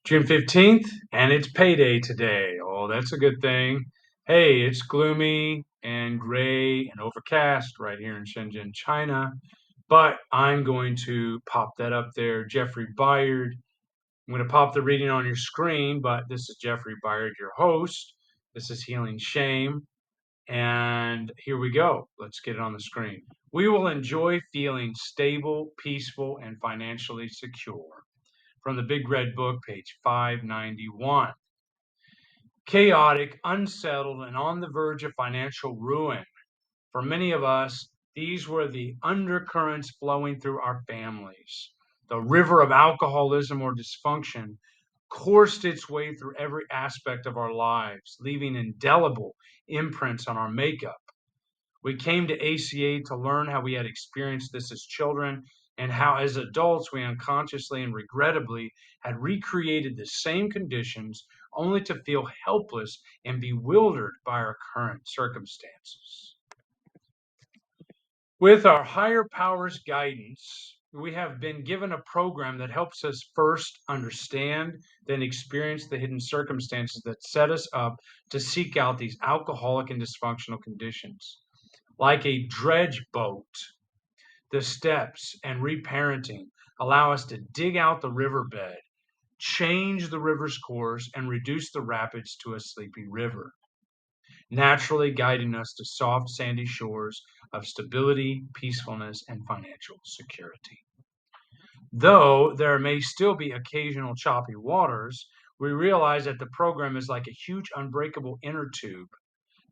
June 15th, and it's payday today. Oh, that's a good thing. Hey, it's gloomy and gray and overcast right here in Shenzhen, China, but I'm going to pop that up there. Jeffrey Byard. I'm going to pop the reading on your screen, but this is Jeffrey Byard, your host. This is Healing Shame. And here we go. Let's get it on the screen. We will enjoy feeling stable, peaceful, and financially secure. From the Big Red Book, page 591. Chaotic, unsettled, and on the verge of financial ruin. For many of us, these were the undercurrents flowing through our families. The river of alcoholism or dysfunction coursed its way through every aspect of our lives, leaving indelible imprints on our makeup. We came to ACA to learn how we had experienced this as children and how, as adults, we unconsciously and regrettably had recreated the same conditions only to feel helpless and bewildered by our current circumstances. With our higher powers' guidance, we have been given a program that helps us first understand, then experience the hidden circumstances that set us up to seek out these alcoholic and dysfunctional conditions. Like a dredge boat, the steps and reparenting allow us to dig out the riverbed, change the river's course, and reduce the rapids to a sleepy river, naturally guiding us to soft, sandy shores of stability, peacefulness, and financial security. Though there may still be occasional choppy waters, we realize that the program is like a huge unbreakable inner tube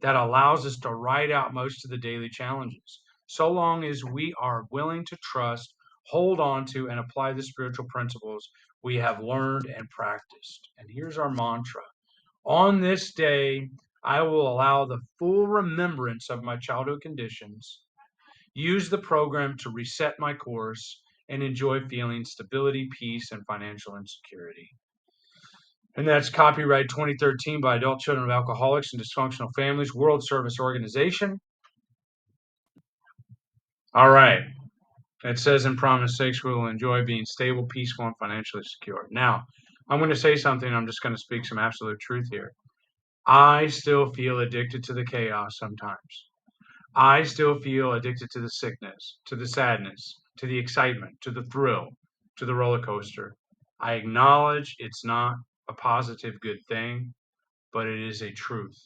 that allows us to ride out most of the daily challenges, so long as we are willing to trust, hold on to, and apply the spiritual principles we have learned and practiced. And here's our mantra: on this day, I will allow the full remembrance of my childhood conditions, use the program to reset my course, and enjoy feeling stability, peace, and financial insecurity. And that's copyright 2013 by Adult Children of Alcoholics and Dysfunctional Families, World Service Organization. All right. It says in Promise 6, we will enjoy being stable, peaceful, and financially secure. Now, I'm going to say something. I'm just going to speak some absolute truth here. I still feel addicted to the chaos sometimes. I still feel addicted to the sickness, to the sadness, to the excitement, to the thrill, to the roller coaster. I acknowledge it's not a positive, good thing, but it is a truth.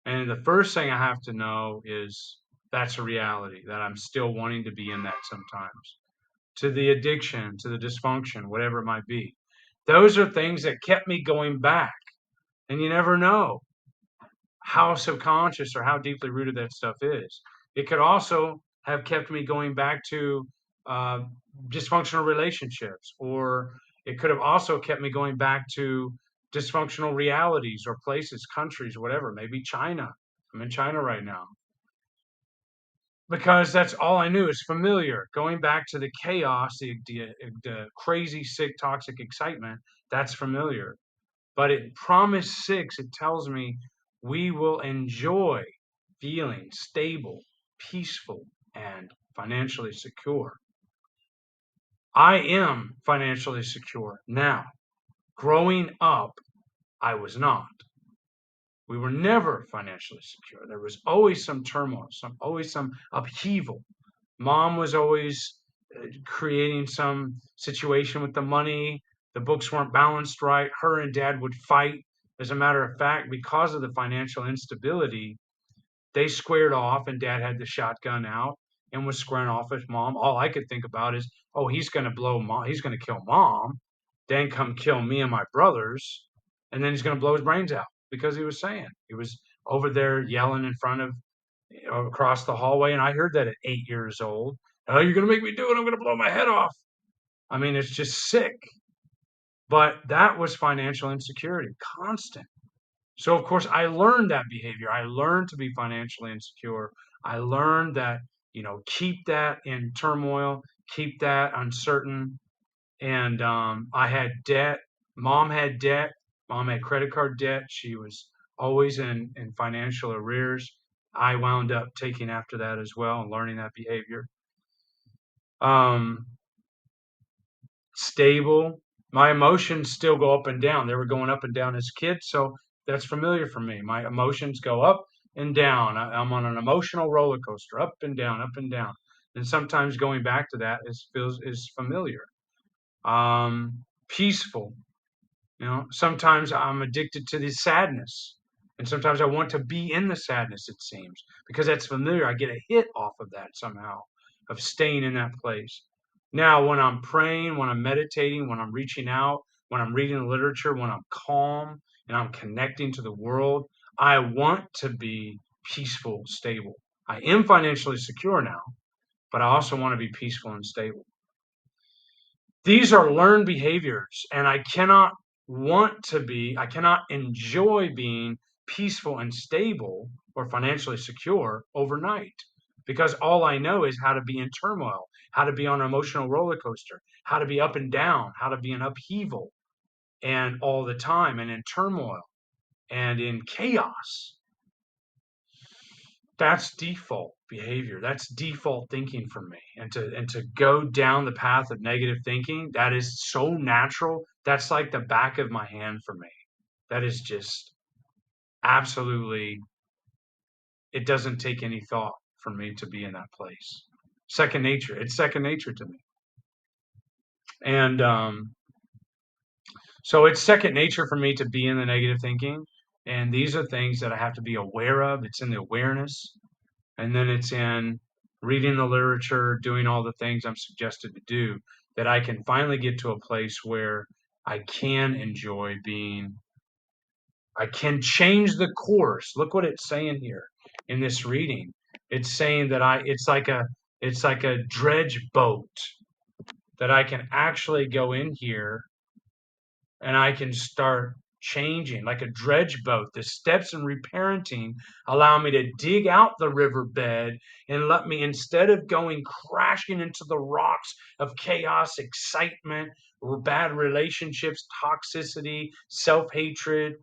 And the first thing I have to know is that's a reality, that I'm still wanting to be in that sometimes. To the addiction, to the dysfunction, whatever it might be. Those are things that kept me going back. And you never know how subconscious or how deeply rooted that stuff is. It could also have kept me going back to uh, dysfunctional relationships, or it could have also kept me going back to dysfunctional realities or places, countries, whatever, maybe China. I'm in China right now because that's all I knew is familiar. Going back to the chaos, the crazy, sick, toxic excitement, that's familiar. But in Promise 6, it tells me we will enjoy feeling stable, peaceful, and financially secure. I am financially secure now. Growing up, I was not. We were never financially secure. There was always some turmoil, always some upheaval. Mom was always creating some situation with the money. The books weren't balanced right. Her and dad would fight. As a matter of fact, because of the financial instability, they squared off, and dad had the shotgun out and was squaring off with mom. All I could think about is, oh, he's going to blow mom. He's going to kill mom, then come kill me and my brothers, and then he's going to blow his brains out because he was over there yelling in front of across the hallway, and I heard that at 8 years old. Oh, you're going to make me do it. I'm going to blow my head off. I mean, it's just sick. But that was financial insecurity, constant. So, of course, I learned that behavior. I learned to be financially insecure. I learned that, keep that in turmoil, keep that uncertain. And I had debt. Mom had debt. Mom had credit card debt. She was always in financial arrears. I wound up taking after that as well and learning that behavior. Um, Stable. My emotions still go up and down. They were going up and down as kids, so that's familiar for me. My emotions go up and down. I'm on an emotional roller coaster, up and down, up and down. And sometimes going back to that is familiar. Peaceful. Sometimes I'm addicted to the sadness. And sometimes I want to be in the sadness, it seems, because that's familiar. I get a hit off of that somehow, of staying in that place. Now, when I'm praying, when I'm meditating, when I'm reaching out, when I'm reading literature, when I'm calm and I'm connecting to the world, I want to be peaceful, stable. I am financially secure now, but I also want to be peaceful and stable. These are learned behaviors, and I cannot enjoy being peaceful and stable or financially secure overnight, because all I know is how to be in turmoil, how to be on an emotional roller coaster, how to be up and down, how to be in upheaval and all the time and in turmoil and in chaos. That's default behavior. That's default thinking for me. And to go down the path of negative thinking, that is so natural. That's like the back of my hand for me. That is just absolutely, it doesn't take any thought for me to be in that place. Second nature. It's second nature to me. And so it's second nature for me to be in the negative thinking. And these are things that I have to be aware of. It's in the awareness. And then it's in reading the literature, doing all the things I'm suggested to do, that I can finally get to a place where I can enjoy being, I can change the course. Look what it's saying here in this reading. It's saying that it's like a dredge boat, that I can actually go in here and I can start changing like a dredge boat. The steps in reparenting allow me to dig out the riverbed and let me, instead of going crashing into the rocks of chaos, excitement, bad relationships, toxicity, self hatred,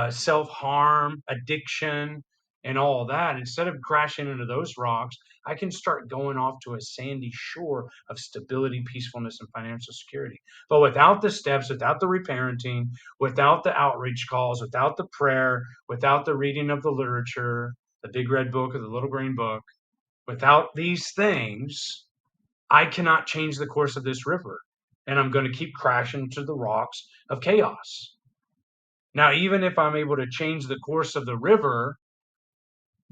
self harm, addiction, and all that, instead of crashing into those rocks, I can start going off to a sandy shore of stability, peacefulness, and financial security. But without the steps, without the reparenting, without the outreach calls, without the prayer, without the reading of the literature, the big red book or the little green book, without these things, I cannot change the course of this river. And I'm going to keep crashing to the rocks of chaos. Now, even if I'm able to change the course of the river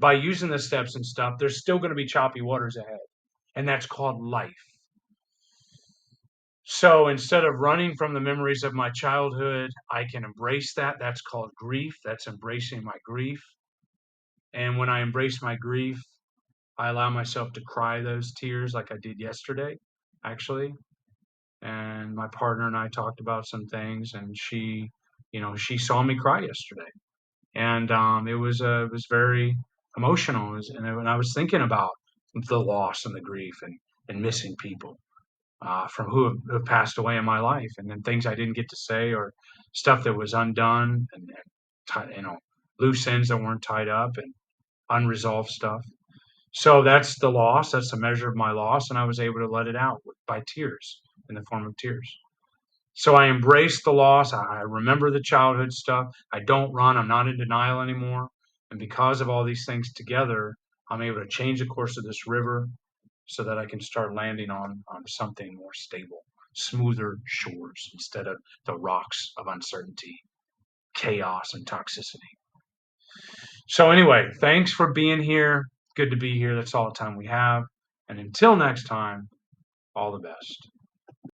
by using the steps and stuff, there's still going to be choppy waters ahead. And that's called life. So instead of running from the memories of my childhood, I can embrace that. That's called grief. That's embracing my grief. And when I embrace my grief, I allow myself to cry those tears like I did yesterday, actually. And my partner and I talked about some things, and she saw me cry yesterday, and it was very emotional. And I was thinking about the loss and the grief and missing people from who have passed away in my life, and then things I didn't get to say, or stuff that was undone, and loose ends that weren't tied up, and unresolved stuff. So that's the loss. That's the measure of my loss, and I was able to let it out by tears, in the form of tears. So I embrace the loss. I remember the childhood stuff. I don't run. I'm not in denial anymore. And because of all these things together, I'm able to change the course of this river so that I can start landing on something more stable, smoother shores instead of the rocks of uncertainty, chaos, and toxicity. So, anyway, thanks for being here. Good to be here. That's all the time we have. And until next time, all the best.